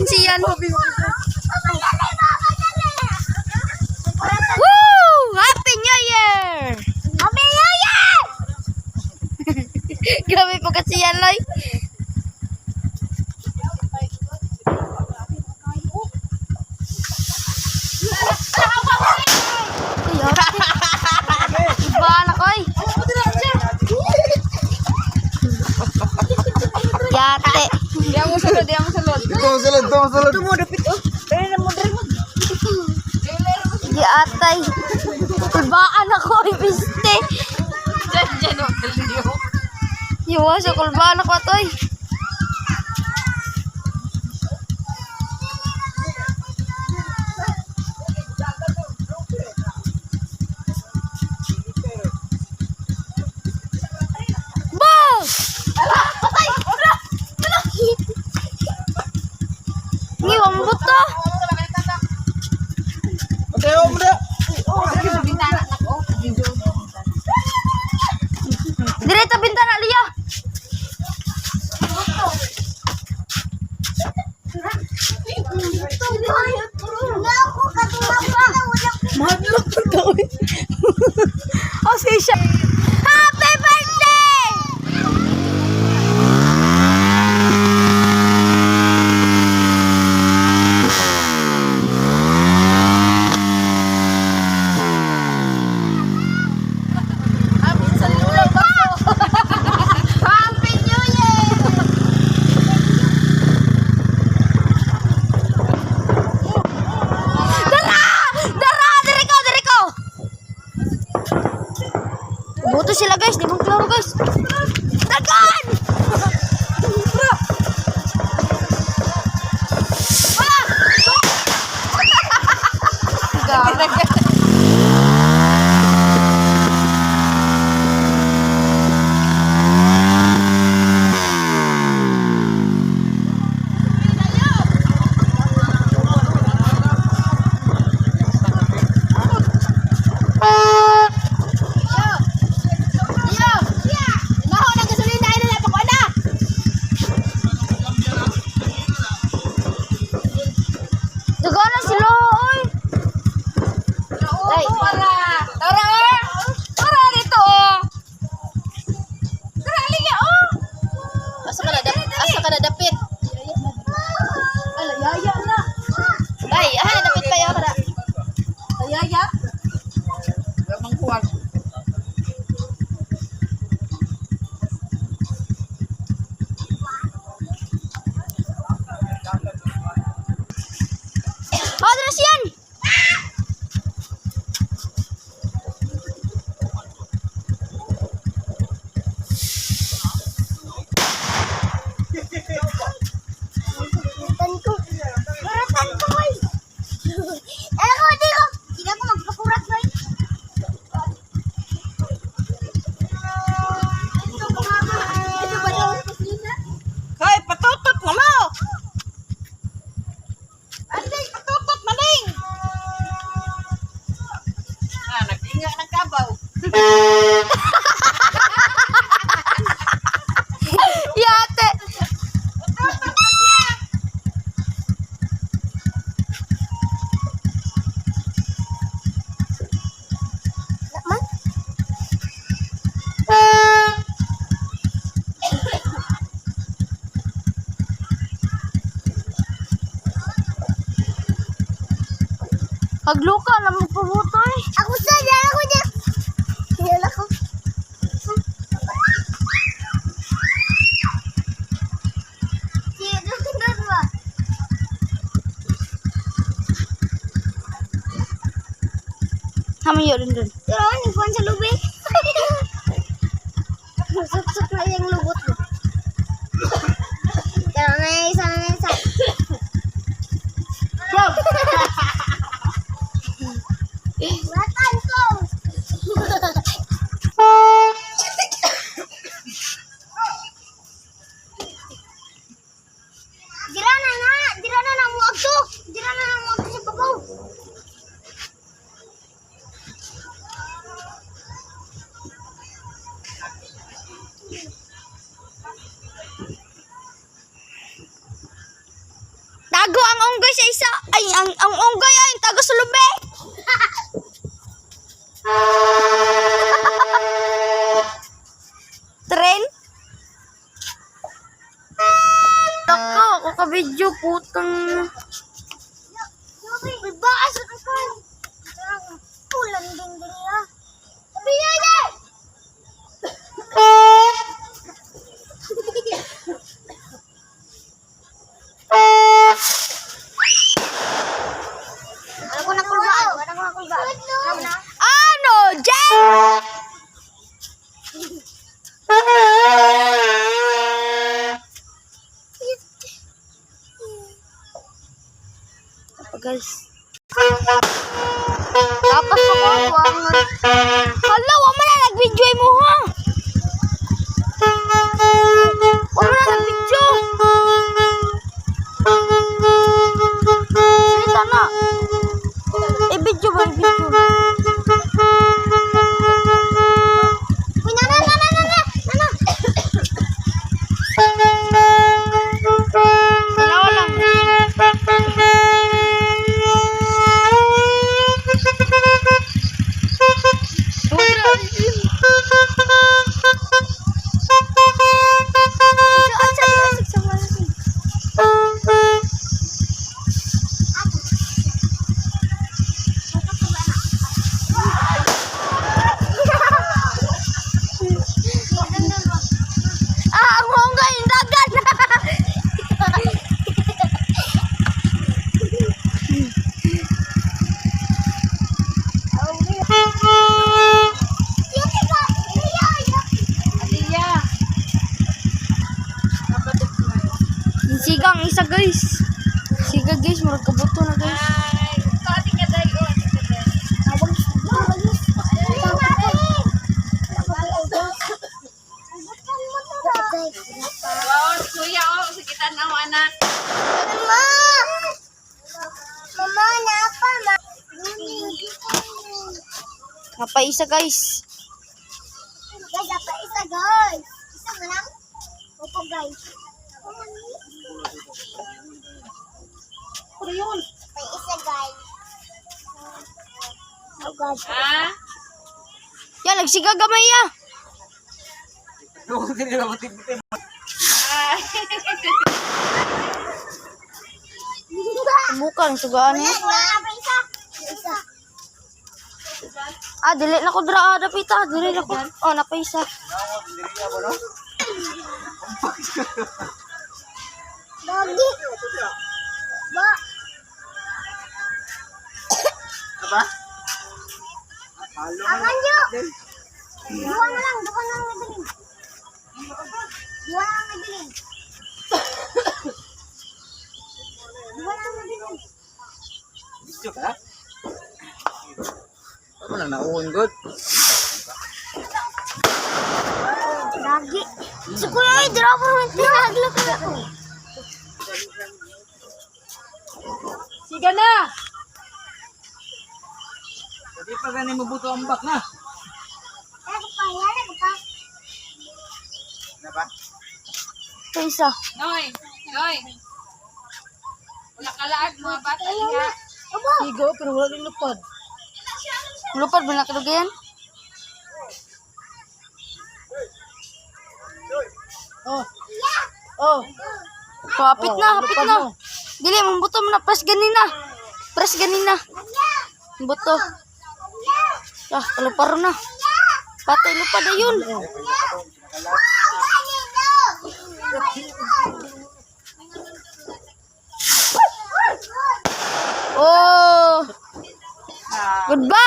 siyan. Woo! Happy New Year! Happy New Year! Grabe po kasi yan, Loy. Iba anak ko eh. Yate. Diyan mo sulod, diyan mo sulod. Ito mo sulod, ito mo sulod. Ito mo, dapit oh. Dali mo. Yatay. Kulbaan ako, ibiste. Diyan o, kaliyo. Yawa sa kulbaan ako, toy. Ngiwang buto. Mateo mo na. Direto bintana liya. Madlok ko to eh. Oh, si siya. Happy birthday! Happy New Year! Dara! Diri ko! Buto sila guys, di mo klaro guys. Dagan! Dagana sila, oy. Ay, Tara dito, oh. Tara, linya, oh. Asa ka na dapit? Ala, yaya na. Ay, dapit kayo para. Yaya. Lamang kuwan. Adres yan. Hoy, patutot mo mo. Anding, patutot maning. Nagtinga ng kabaw. Yate. Agluka na mo pabuto eh. Ako sa dala ko niya. Dala ko. Kami yun dun. Pero ano yung sa lubi? Masuk-suk na yung lubot mo. Pero na isa na isa. Watan ko! Dira na mo agto. Dira na mo agto sa babaw. Tago! ang unggay ay taga Sulube. Tren. Taka, ako ka video putang. May baas ako ka. Ulan din niya. Biyaya. Ano ko na kulbaan? Ano ko na kulbaan? Ano, Jen? Apa guys? Tapos ko ko ang hala, wa man na nag-video mo ha. Wa man na nag-video. Salita na. I-video ba? I-video. Uy, nana. Dalawa lang. Ang hongga yung dagat. Sigang isa guys. Siga guys, murag kabuto na guys. Kuya, sa kita na anak. Mama, napa ma? Apa isa guys? Guys, apa isa guys? Isa mo lang? Opo guys. Ano yun? May isa guys. Oh God. Ha? Yan, nagsiga gamay ya. Huwag nila matigtim. Bukan, sugaan eh. Ah, dili na ko dra dapita, dili na ko. Oh, napaisa. Dagi. Ba. Apa? Halo. Aman yo. Dua na lang nabilin. Dua na lang nabilin. Video ka? Ano na nauun good? Dagi. Sukuya ay dra ko man tinaglak ako. Siga na! Hindi pa ganin mabuto ang bak na. Ano pa yan? Ano pa? Ano ba? Paisa. Noy! Wala kalaag mga bata niya. Sigo, pero wala rin lupad. Lupad ba na kalugayan? Oh! So, hapit na. Dili, mambuto mo na. Press ganina. Buto. Ah, kaluparo na. Patay lupad na yun. Oh! Goodbye!